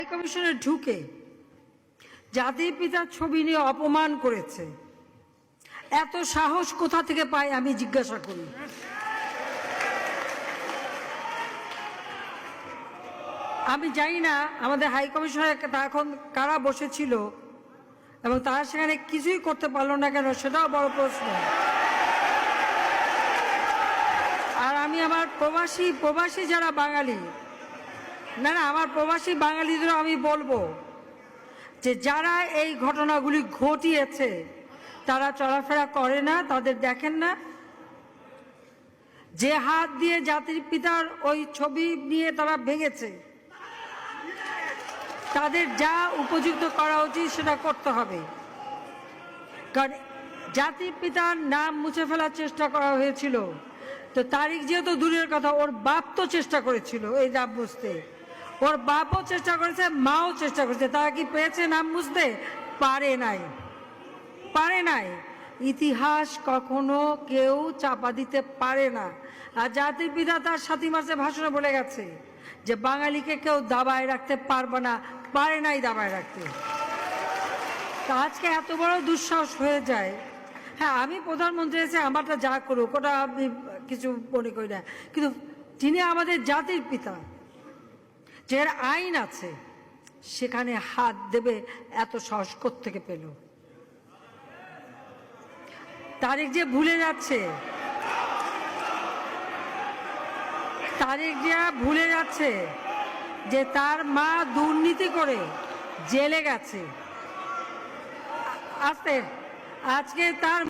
কমিশনে ঢুকে জাতির পিতার ছবি নিয়ে অপমান করেছে। এত সাহস কোথা থেকে পায় আমি জিজ্ঞাসা করি। আমি জানি না আমাদের হাই কমিশনার এখন কারা বসেছিল এবং তারা সেখানে কিছুই করতে পারলো না কেন, সেটাও বড় প্রশ্ন। আর আমি আমার প্রবাসী যারা বাঙালি, না আমার প্রবাসী বাঙালিদেরও আমি বলবো যে যারা এই ঘটনাগুলি ঘটিয়েছে তারা চলাফেরা করে না, তাদের দেখেন না। যে হাত দিয়ে জাতির পিতার ওই ছবি নিয়ে তারা ভেঙেছে, তাদের যা উপযুক্ত করা উচিত সেটা করতে হবে। কারণ জাতির পিতার নাম মুছে ফেলার চেষ্টা করা হয়েছিল, তো তারিখ যেহেতু দূরের কথা, ওর বাপ তো চেষ্টা করেছিল এই নাম মুছতে, ওর বাপও চেষ্টা করেছে, মাও চেষ্টা করেছে। তারা কি পেয়েছে নাম মুছতে? পারে নাই। ইতিহাস কখনো কেউ চাপা দিতে পারে না। আর জাতির পিতা তার 7 মার্চে ভাষণে বলে গেছে যে বাঙালিকে কেউ দাবায় রাখতে পারবে না, পারে নাই দাবায় রাখতে। তা আজকে এত বড় দুঃসাহস হয়ে যায়। হ্যাঁ, আমি প্রধানমন্ত্রী এসে আমারটা যা করুক ওটা আমি কিছু মনে করি না, কিন্তু যিনি আমাদের জাতির পিতা, যার আইন আছে, সেখানে হাত দেবে এত সাহস কোত্থেকে পেল? তারিখ যে ভুলে যাচ্ছে যে তার মা দুর্নীতি করে জেলে গেছে। আজকে তার